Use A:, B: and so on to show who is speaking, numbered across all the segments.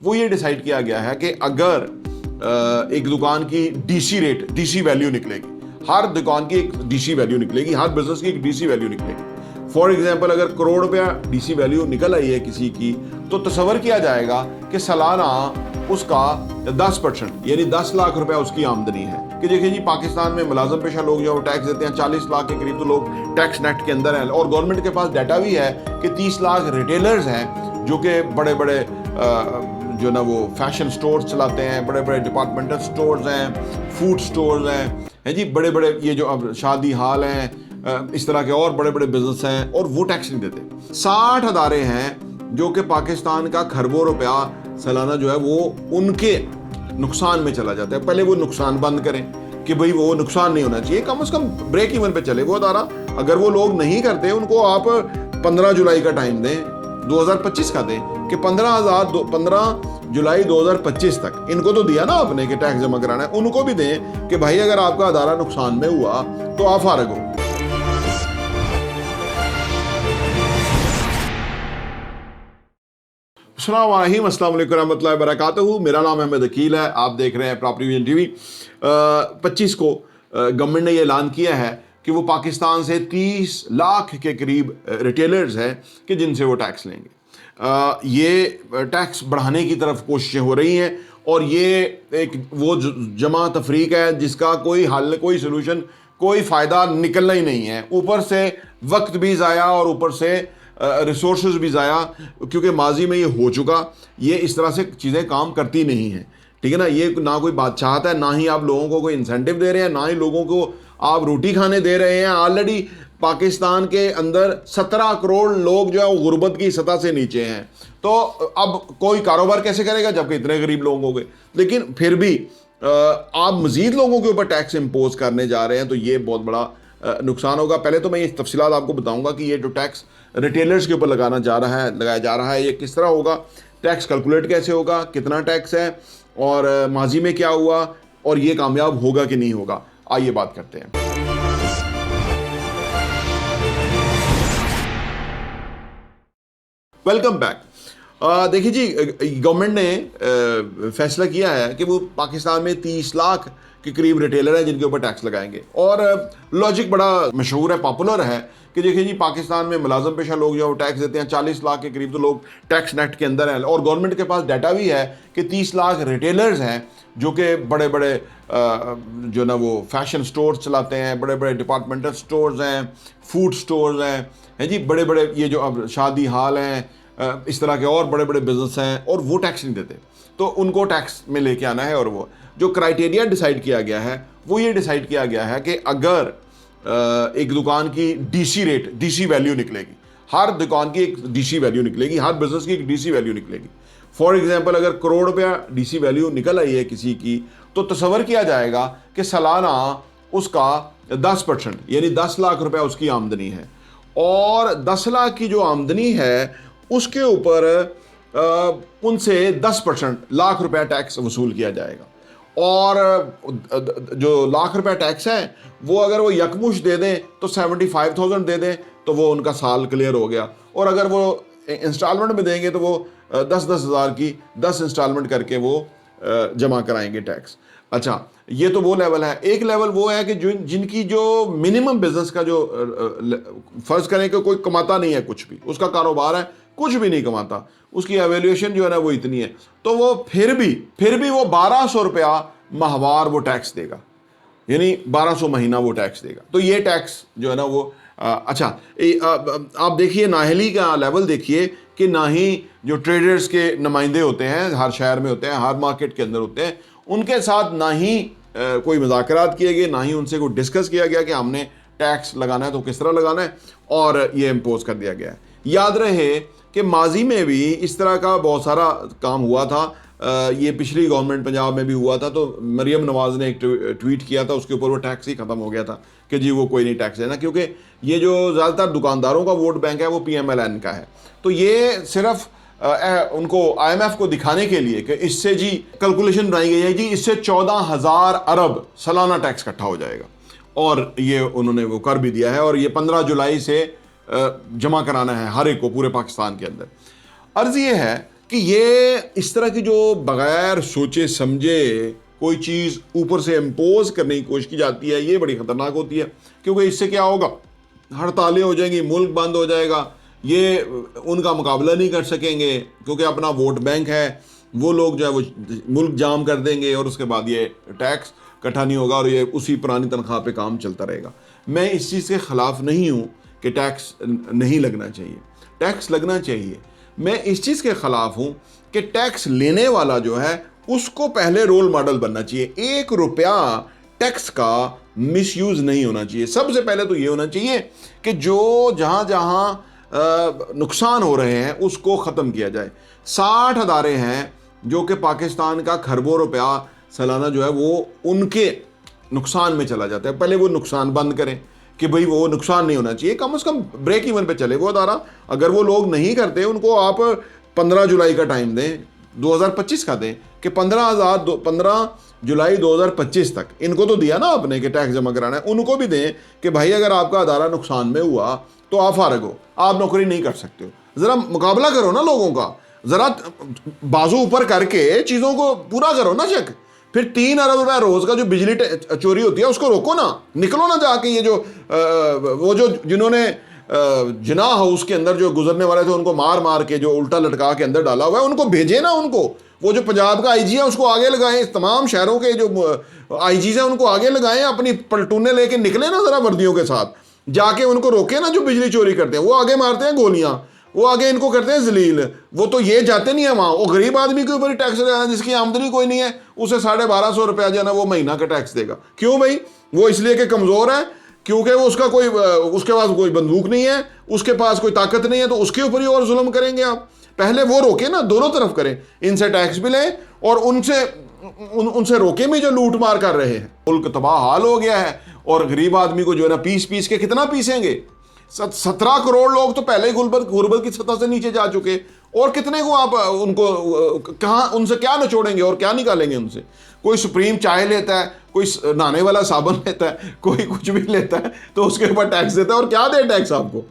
A: वो ये डिसाइड किया गया है कि अगर एक दुकान की डीसी वैल्यू निकलेगी, हर दुकान की एक डीसी वैल्यू निकलेगी, हर बिजनेस की एक डीसी वैल्यू निकलेगी। फॉर एग्जाम्पल अगर करोड़ रुपया डीसी वैल्यू निकल आई है किसी की, तो तस्वर किया जाएगा कि सालाना उसका 10% यानी 10 लाख रुपया उसकी आमदनी है। कि देखिए जी, पाकिस्तान में मुलाजम पेशा लोग जो टैक्स देते हैं 40 लाख के करीब तो लोग टैक्स नेट के अंदर हैं, और गवर्नमेंट के पास डाटा भी है कि 30 लाख रिटेलर्स हैं जो कि बड़े बड़े जो ना वो फैशन स्टोर्स चलाते हैं, बड़े बड़े डिपार्टमेंटल स्टोर्स हैं, फूड स्टोर्स हैं जी, बड़े बड़े ये जो अब शादी हाल हैं, इस तरह के और बड़े बड़े बिजनेस हैं, और वो टैक्स नहीं देते। 60 अदारे हैं जो कि पाकिस्तान का खरबों रुपया सालाना जो है वो उनके नुकसान में चला जाता है। पहले वो नुकसान बंद करें कि भाई वो नुकसान नहीं होना चाहिए, कम से कम ब्रेक इवन पे चले वो अदारा। अगर वो लोग नहीं करते, उनको आप 15 जुलाई का टाइम दें, 2025 का दें कि 15 जुलाई 2025 तक इनको तो दिया ना आपने कि टैक्स जमा कराना है, उनको भी दें कि भाई अगर आपका अदारा नुकसान में हुआ तो आप फारग हो। अस्सलाम वालेकुम रहमतुल्लाहि व बरकातहू। मेरा नाम अहमद अकील है, आप देख रहे हैं प्रॉपर्टी विजन टीवी। 25 को गवर्नमेंट ने ये ऐलान किया है कि वो पाकिस्तान से 30 लाख के करीब रिटेलर्स हैं कि जिनसे वो टैक्स लेंगे। ये टैक्स बढ़ाने की तरफ कोशिशें हो रही हैं, और ये एक वो जमा तफरीक है जिसका कोई हल, कोई सोल्यूशन, कोई फ़ायदा निकलना ही नहीं है। ऊपर से वक्त भी ज़ाया और ऊपर से रिसोर्सेज भी ज़ाया, क्योंकि माजी में ये हो चुका। ये इस तरह से चीज़ें काम करती नहीं हैं, ठीक है ना। ये ना कोई बात चाहता है, ना ही आप लोगों को कोई इंसेंटिव दे रहे हैं, ना ही लोगों को आप रोटी खाने दे रहे हैं। ऑलरेडी पाकिस्तान के अंदर 17 करोड़ लोग जो है वो गुर्बत की सतह से नीचे हैं, तो अब कोई कारोबार कैसे करेगा जबकि इतने गरीब लोग हो गए। लेकिन फिर भी आप मज़ीद लोगों के ऊपर टैक्स इम्पोज करने जा रहे हैं, तो ये बहुत बड़ा नुकसान होगा। पहले तो मैं ये तफसीलात आपको बताऊंगा कि ये जो टैक्स रिटेलर्स के ऊपर लगाया जा रहा है ये किस तरह होगा, टैक्स कैलकुलेट कैसे होगा, कितना टैक्स है, और माजी में क्या हुआ, और ये कामयाब होगा कि नहीं होगा। आइए बात करते हैं। Welcome back. देखिए जी, गवर्नमेंट ने फैसला किया है कि वो पाकिस्तान में 30 लाख के करीब रिटेलर हैं जिनके ऊपर टैक्स लगाएंगे। और लॉजिक बड़ा मशहूर है, पॉपुलर है कि देखिए जी, पाकिस्तान में मुलाजम पेशा लोग जो टैक्स देते हैं 40 लाख के करीब तो लोग टैक्स नेट के अंदर हैं, और गवर्नमेंट के पास डाटा भी है कि 30 लाख रिटेलर्स हैं जो कि बड़े बड़े जो ना वो फैशन स्टोर्स चलाते हैं, बड़े बड़े डिपार्टमेंटल स्टोर्स हैं, फूड स्टोर्स हैं जी, बड़े बड़े ये जो अब शादी हाल हैं, इस तरह के और बड़े बड़े बिजनेस हैं, और वो टैक्स नहीं देते, तो उनको टैक्स में लेके आना है। और वो जो क्राइटेरिया डिसाइड किया गया है वो ये डिसाइड किया गया है कि अगर एक दुकान की डीसी वैल्यू निकलेगी, हर दुकान की एक डीसी वैल्यू निकलेगी, हर बिजनेस की एक डीसी वैल्यू निकलेगी। फॉर एग्जाम्पल अगर करोड़ रुपया डीसी वैल्यू निकल आई है किसी की, तो तस्वर किया जाएगा कि सालाना उसका 10% यानी 10 लाख रुपया उसकी आमदनी है, और 10 लाख की जो आमदनी है उसके ऊपर उनसे 10% लाख रुपया टैक्स वसूल किया जाएगा। और जो लाख रुपया टैक्स है वो अगर वो यकमुश दे दें तो 75,000 दे दें तो वो उनका साल क्लियर हो गया, और अगर वो इंस्टॉलमेंट में देंगे तो वो 10-10 हज़ार की 10 इंस्टॉलमेंट करके वो जमा कराएंगे टैक्स। अच्छा, ये तो वो लेवल है। एक लेवल वो है कि जिनकी जो मिनिमम बिजनेस का जो फर्ज करें कि कोई कमाता नहीं है कुछ भी, उसका कारोबार है, कुछ भी नहीं कमाता, उसकी एवेल्यूएशन जो है ना वो इतनी है, तो वो फिर भी वो 1200 रुपया माहवार वो टैक्स देगा, यानी 1200 महीना वो टैक्स देगा। तो ये टैक्स जो है ना वो अच्छा, आप देखिए नाहली का लेवल देखिए कि ना ही जो ट्रेडर्स के नुमाइंदे होते हैं, हर शहर में होते हैं, हर मार्केट के अंदर होते हैं, उनके साथ ना ही कोई मुज़ाकरात किए गए, ना ही उनसे कोई डिस्कस किया गया कि हमने टैक्स लगाना है तो किस तरह लगाना है, और ये इम्पोज कर दिया गया है। याद रहे कि माजी में भी इस तरह का बहुत सारा काम हुआ था। ये पिछली गवर्नमेंट पंजाब में भी हुआ था, तो मरियम नवाज़ ने एक ट्वीट किया था, उसके ऊपर वो टैक्स ही ख़त्म हो गया था कि जी वो कोई नहीं टैक्स देना, क्योंकि ये जो ज़्यादातर दुकानदारों का वोट बैंक है वो PMLN का है। तो ये सिर्फ उनको IMF को दिखाने के लिए कि इससे जी कैलकुलेशन बनाई गई है जी, इससे 14,000 अरब सालाना टैक्स इकट्ठा हो जाएगा, और ये उन्होंने वो कर भी दिया है, और ये 15 जुलाई से जमा कराना है हर एक को पूरे पाकिस्तान के अंदर। अर्ज़ ये है कि ये इस तरह की जो बगैर सोचे समझे कोई चीज़ ऊपर से इम्पोज करने की कोशिश की जाती है, ये बड़ी ख़तरनाक होती है। क्योंकि इससे क्या होगा, हड़तालें हो जाएंगी, मुल्क बंद हो जाएगा, ये उनका मुकाबला नहीं कर सकेंगे क्योंकि अपना वोट बैंक है, वो लोग जो है वो मुल्क जाम कर देंगे और उसके बाद ये टैक्स इकट्ठा नहीं होगा और ये उसी पुरानी तनख्वाह पे काम चलता रहेगा। मैं इस चीज़ के ख़िलाफ़ नहीं हूँ कि टैक्स नहीं लगना चाहिए, टैक्स लगना चाहिए। मैं इस चीज़ के ख़िलाफ़ हूँ कि टैक्स लेने वाला जो है उसको पहले रोल मॉडल बनना चाहिए। 1 रुपया टैक्स का मिसयूज़ नहीं होना चाहिए। सबसे पहले तो ये होना चाहिए कि जो जहाँ जहाँ नुकसान हो रहे हैं उसको ख़त्म किया जाए। 60 अदारे हैं जो कि पाकिस्तान का खरबों रुपया सालाना जो है वो उनके नुकसान में चला जाता है। पहले वो नुकसान बंद करें कि भाई वो नुकसान नहीं होना चाहिए, कम से कम ब्रेक इवन पे चले वो अदारा। अगर वो लोग नहीं करते उनको आप 15 जुलाई का टाइम दें, 2025 का दें कि 15 जुलाई 2025 तक इनको तो दिया ना आपने कि टैक्स जमा कराना है, उनको भी दें कि भाई अगर आपका अदारा नुकसान में हुआ तो आप फारग हो, आप नौकरी नहीं कर सकते हो। ज़रा मुकाबला करो ना लोगों का, ज़रा बाजू ऊपर करके चीज़ों को पूरा करो ना चेक। फिर 3 अरब रुपया रोज़ का जो बिजली चोरी होती है उसको रोको ना, निकलो ना जाके। ये जो वो जो जिन्होंने जिना हाउस के अंदर जो गुजरने वाले थे उनको मार मार के जो उल्टा लटका के अंदर डाला हुआ है, उनको भेजे ना उनको। वो जो पंजाब का आईजी है उसको आगे लगाएं, तमाम शहरों के जो आईजीज हैं उनको आगे लगाएं, अपनी पलटूने लेके निकले ना ज़रा वर्दियों के साथ, जाके उनको रोके ना जो बिजली चोरी करते हैं। वो आगे मारते हैं गोलियां, वो आगे इनको करते हैं जलील, वो तो ये जाते नहीं है वहाँ। वो गरीब आदमी के ऊपर ही टैक्स लगाना जिसकी आमदनी कोई नहीं है, उसे 1250 रुपया जो है ना वो महीना का टैक्स देगा। क्यों भाई? वो इसलिए कि कमज़ोर है, क्योंकि वो उसका कोई उसके पास कोई बंदूक नहीं है, उसके पास कोई ताकत नहीं है, तो उसके ऊपर ही और जुल्म करेंगे आप। पहले वो रोके ना, दोनों तरफ करें, इनसे टैक्स भी लें और उनसे रोके भी जो लूट मार कर रहे हैं। मुल्क तबाह हाल हो गया है और गरीब आदमी को जो है ना पीस पीस के कितना पीसेंगे। 17 करोड़ लोग तो पहले ही गुर्बत की सतह से नीचे जा चुके, और कितने को आप उनको कहाँ, उनसे क्या निचोड़ेंगे और क्या निकालेंगे उनसे? कोई सुप्रीम चाय लेता है, कोई नहाने वाला साबुन लेता है, कोई कुछ भी लेता है तो उसके ऊपर टैक्स देता है। और क्या दे टैक्स आपको?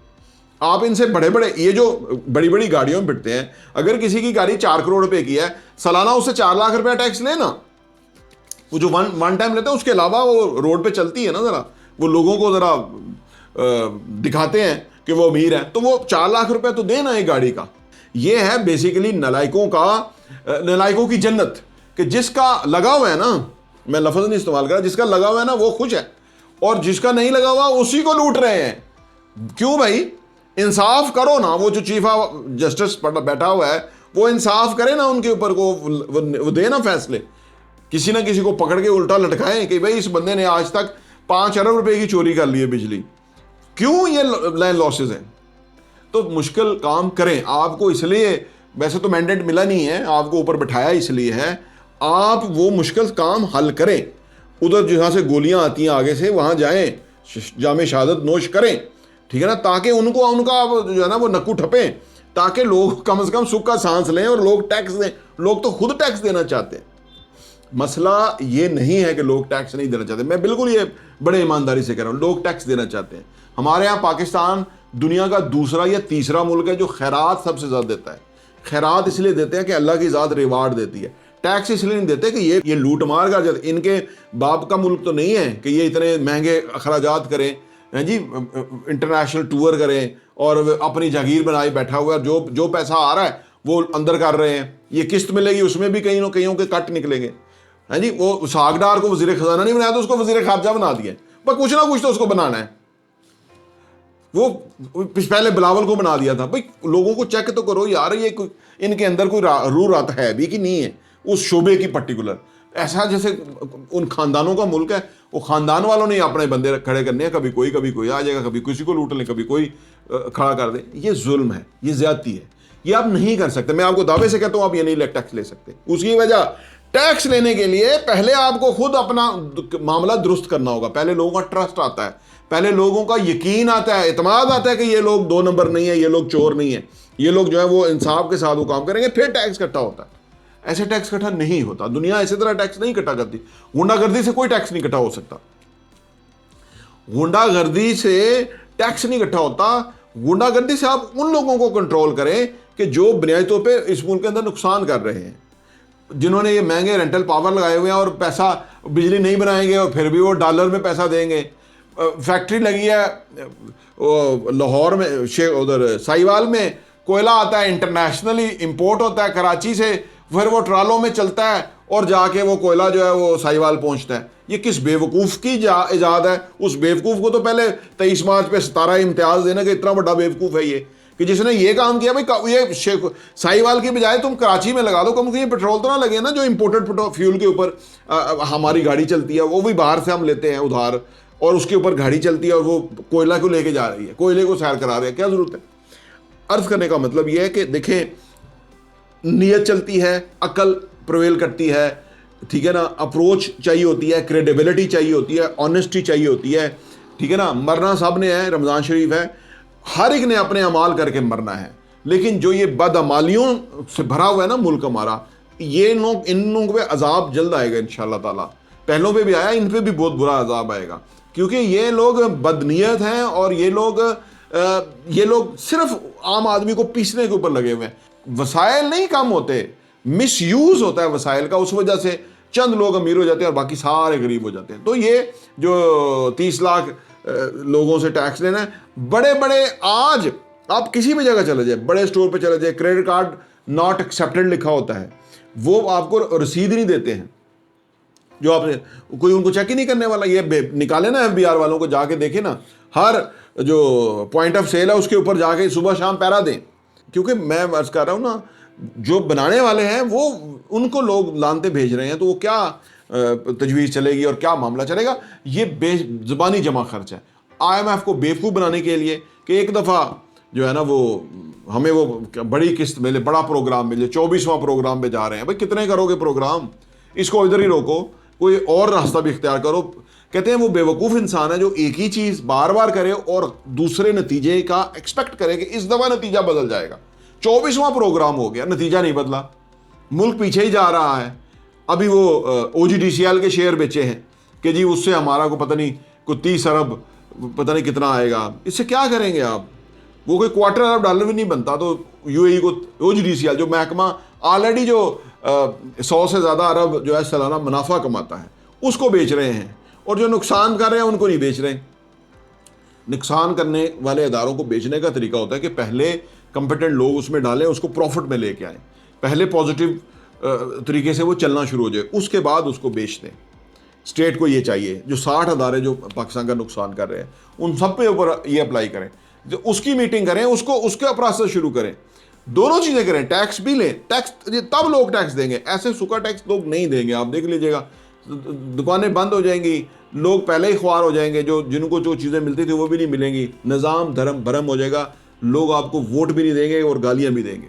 A: आप इनसे बड़े बड़े ये जो बड़ी बड़ी गाड़ियों में बिकते हैं, अगर किसी की गाड़ी 4 करोड़ रुपए की है, सालाना उससे 4 लाख रुपया टैक्स लेना। वो जो वन टाइम लेते हैं, उसके अलावा वो रोड पे चलती है ना, ज़रा वो लोगों को ज़रा दिखाते हैं कि वो अमीर है, तो वो 4 लाख रुपए तो देना है गाड़ी का। ये है बेसिकली नलायकों की जन्नत, कि जिसका लगा हुआ है ना, मैं लफ्ज़ नहीं इस्तेमाल कर रहा, जिसका लगा हुआ है ना वो खुश है, और जिसका नहीं लगा हुआ उसी को लूट रहे हैं। क्यों भाई? इंसाफ करो ना। वो जो चीफ ऑफ जस्टिस बैठा हुआ है वो इंसाफ करे ना, उनके ऊपर को वो दे ना फैसले। किसी ना किसी को पकड़ के उल्टा लटकाएं कि भाई इस बंदे ने आज तक 5 अरब रुपए की चोरी कर ली है बिजली, क्यों ये लैंड लॉसेज हैं? तो मुश्किल काम करें। आपको इसलिए वैसे तो मैंडेट मिला नहीं है, आपको ऊपर बिठाया इसलिए है, आप वो मुश्किल काम हल करें। उधर जहाँ से गोलियां आती हैं आगे से, वहाँ जाएं, जामे शहादत नोश करें, ठीक है ना, ताकि उनका जो है ना वो नक्कू ठपें, ताकि लोग कम से कम सुख का सांस लें और लोग टैक्स दें। लोग तो खुद टैक्स देना चाहते हैं। मसला ये नहीं है कि लोग टैक्स नहीं देना चाहते, मैं बिल्कुल ये बड़े ईमानदारी से कह रहा हूँ, लोग टैक्स देना चाहते हैं। हमारे यहाँ पाकिस्तान दुनिया का दूसरा या तीसरा मुल्क है जो खैरात सबसे ज़्यादा देता है। खैरात इसलिए देते हैं कि अल्लाह की ज़ात रिवार्ड देती है। टैक्स इसलिए नहीं देते कि ये लूट मार कर जाते। इनके बाप का मुल्क तो नहीं है कि ये इतने महंगे अखराजात करें, हैं जी, इंटरनेशनल टूर करें और अपनी जागीर बनाए बैठा हुआ है। जो पैसा आ रहा है वो अंदर कर रहे हैं, ये किस्त मिलेगी उसमें भी कईयों के कट निकलेंगे, है जी। वो सागडार को वजीर खजाना नहीं बनाया तो उसको वजीर खारजा बना दिया, पर कुछ ना कुछ तो उसको बनाना है। वो पहले बिलावल को बना दिया था। भाई लोगों को चेक तो करो यार, ये इनके अंदर कोई रूह रात है भी कि नहीं है उस शोबे की पर्टिकुलर। ऐसा जैसे उन खानदानों का मुल्क है, वो खानदान वालों ने अपने बंदे खड़े करने हैं, कभी कोई आ जाएगा, कभी किसी को लूट ले, कभी कोई खड़ा कर दे। ये जुल्म है, ये ज्यादती है, ये आप नहीं कर सकते। मैं आपको दावे से कहता हूं आप ये नहीं टैक्स ले सकते। उसकी वजह, टैक्स लेने के लिए पहले आपको खुद अपना मामला दुरुस्त करना होगा। पहले लोगों का ट्रस्ट आता है, पहले लोगों का यकीन आता है, इत्मीनान आता है कि ये लोग 2 नंबर नहीं है, ये लोग चोर नहीं है, ये लोग जो है वो इंसाफ के साथ वो काम करेंगे, फिर टैक्स इकट्ठा होता है। ऐसे टैक्स इकट्ठा नहीं होता। दुनिया ऐसे तरह टैक्स नहीं इकट्ठा करती। गुंडागर्दी से कोई टैक्स नहीं इकट्ठा हो सकता। गुंडागर्दी से टैक्स नहीं इकट्ठा होता। गुंडागर्दी से आप उन लोगों को कंट्रोल करें कि जो बुनियादी तौर पे इस मुल्क के अंदर नुकसान कर रहे हैं, जिन्होंने ये महंगे रेंटल पावर लगाए हुए हैं और पैसा बिजली नहीं बनाएंगे और फिर भी वो डॉलर में पैसा देंगे। फैक्ट्री लगी है लाहौर में, उधर साहिवाल में, कोयला आता है इंटरनेशनली इंपोर्ट होता है कराची से, फिर वो ट्रालों में चलता है और जाके वो कोयला जो है वो साहिवाल पहुंचता है। ये किस बेवकूफ़ की इजाद है? उस बेवकूफ़ को तो पहले 23 मार्च पे 17 इम्तियाज़ देना कि इतना बड़ा बेवकूफ़ है ये कि जिसने ये काम किया। भाई ये साहिवाल की बजाय तुम कराची में लगा दो, कम ये पेट्रोल तो ना लगे ना जो इम्पोर्टेड फ्यूल के ऊपर हमारी गाड़ी चलती है, वो भी बाहर से हम लेते हैं उधार, और उसके ऊपर गाड़ी चलती है और वो कोयला को लेके जा रही है, कोयले को सैर करा रहे हैं, क्या ज़रूरत है? अर्ज करने का मतलब यह है कि देखें, नीयत चलती है, अकल प्रिवेल करती है, ठीक है ना, अप्रोच चाहिए होती है, क्रेडिबिलिटी चाहिए होती है, ऑनेस्टी चाहिए होती है, ठीक है ना। मरना सब ने है, रमज़ान शरीफ है, हर एक ने अपने अमाल करके मरना है। लेकिन जो ये बदअमालियों से भरा हुआ है ना मुल्क हमारा, ये लोग, इन लोगों पे अजाब जल्द आएगा इंशाअल्लाह ताला। पहलों पे भी आया, इन पे भी बहुत बुरा अजाब आएगा, क्योंकि ये लोग बदनीयत हैं और ये लोग सिर्फ आम आदमी को पीसने के ऊपर लगे हुए हैं। वसाइल नहीं कम होते, मिसयूज होता है वसाइल का, उस वजह से चंद लोग अमीर हो जाते हैं और बाकी सारे गरीब हो जाते हैं। तो ये जो 30 लाख लोगों से टैक्स लेना है, बड़े बड़े, आज आप किसी भी जगह चले जाए, बड़े स्टोर पे चले जाए, क्रेडिट कार्ड नॉट एक्सेप्टेड लिखा होता है, वो आपको रसीद नहीं देते हैं, जो आपने कोई उनको चेक ही नहीं करने वाला। ये निकाले ना FBR वालों को, जाके देखे ना, हर जो पॉइंट ऑफ सेल है उसके ऊपर जाके सुबह शाम पैरा दें। क्योंकि मैं अर्ज कर रहा हूँ ना, जो बनाने वाले हैं वो, उनको लोग लानते भेज रहे हैं, तो वो क्या तजवीज़ चलेगी और क्या मामला चलेगा? ये बेज़ुबानी जमा खर्च है IMF को बेवकूफ़ बनाने के लिए कि एक दफ़ा जो है ना वो हमें वो बड़ी किस्त मिले, बड़ा प्रोग्राम मिले, 24वां प्रोग्राम पे जा रहे हैं। भाई कितने करोगे प्रोग्राम? इसको इधर ही रोको, कोई और रास्ता भी इख्तियार करो। कहते हैं वो बेवकूफ़ इंसान है जो एक ही चीज़ बार बार करे और दूसरे नतीजे का एक्सपेक्ट करे कि इस दफ़ा नतीजा बदल जाएगा। 24वां प्रोग्राम हो गया, नतीजा नहीं बदला, मुल्क पीछे ही जा रहा है। अभी वो OGDCL के शेयर बेचे हैं कि जी उससे हमारा को पता नहीं कोई 30 अरब पता नहीं कितना आएगा। इससे क्या करेंगे आप? वो कोई $250 अरब भी नहीं बनता, तो UAE को OGDCL जो महकमा ऑलरेडी जो 100 से ज़्यादा अरब जो है सालाना मुनाफा कमाता है, उसको बेच रहे हैं, और जो नुकसान कर रहे हैं उनको नहीं बेच रहे। नुकसान करने वाले इदारों को बेचने का तरीका होता है कि पहले कंपिटेंट लोग उसमें डालें, उसको प्रॉफिट में लेके आएँ, पहले पॉजिटिव तरीके से वो चलना शुरू हो जाए, उसके बाद उसको बेच दें। स्टेट को ये चाहिए, जो 60 अदारे जो पाकिस्तान का नुकसान कर रहे हैं, उन सब पे ऊपर ये अप्लाई करें, जो उसकी मीटिंग करें, उसको उसका प्रोसेस शुरू करें, दोनों चीज़ें करें। टैक्स भी लें, टैक्स तब लोग टैक्स देंगे, ऐसे सूखा टैक्स लोग नहीं देंगे। आप देख लीजिएगा, दुकानें बंद हो जाएंगी, लोग पहले ही ख्वार हो जाएंगे, जिनको जो चीज़ें मिलती थी वो भी नहीं मिलेंगी, निज़ाम धर्म भरम हो जाएगा, लोग आपको वोट भी नहीं देंगे और गालियाँ भी देंगे।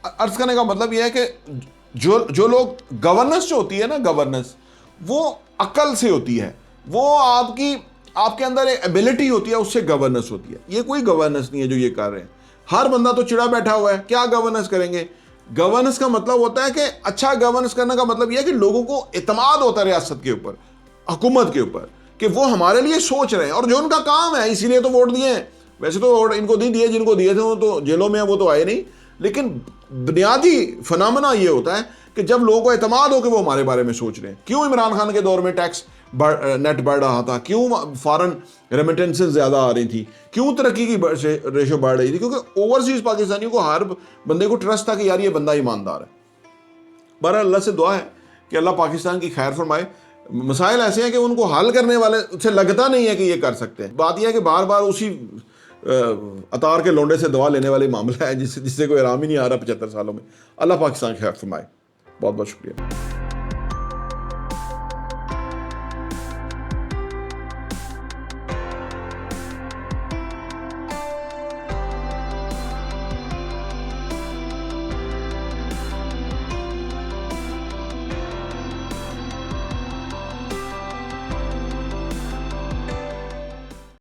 A: अर्ज करने का मतलब यह है कि जो लोग, गवर्नेंस जो होती है ना, गवर्नेंस वो अकल से होती है, वो आपके अंदर एक एबिलिटी होती है, उससे गवर्नेंस होती है। ये कोई गवर्नेंस नहीं है जो ये कर रहे हैं। हर बंदा तो चिड़ा बैठा हुआ है, क्या गवर्नेंस करेंगे? गवर्नेंस का मतलब होता है कि अच्छा गवर्नेंस करने का मतलब यह है कि लोगों को इत्मीनान होता है रियासत के ऊपर, हुकूमत के ऊपर, कि वो हमारे लिए सोच रहे हैं और जो उनका काम है, इसीलिए तो वोट दिए हैं। वैसे तो वोट इनको नहीं दिए, जिनको दिए थे वो तो जेलों में है, वो तो आए नहीं। लेकिन बुनियादी फिनोमेना ये होता है कि जब लोगों को इत्मीनान हो कि वो हमारे बारे में सोच रहे हैं। क्यों इमरान खान के दौर में टैक्स नेट बढ़ रहा था, क्यों फॉरेन रेमिटेंसेस ज़्यादा आ रही थी, क्यों तरक्की की रेशो बढ़ रही थी? क्योंकि ओवरसीज पाकिस्तानियों को, हर बंदे को ट्रस्ट था कि यार ये बंदा ईमानदार है। बहरहाल अल्लाह से दुआ है कि अल्लाह पाकिस्तान की खैर फरमाए। मसाइल ऐसे हैं कि उनको हल करने वाले से लगता नहीं है कि ये कर सकते हैं। बात यह है कि बार बार उसी अतार के लोंडे से दवा लेने वाले मामला है जिससे कोई आराम ही नहीं आ रहा 75 सालों में। अल्लाह पाकिस्तान की खैर फरमाए। बहुत बहुत शुक्रिया।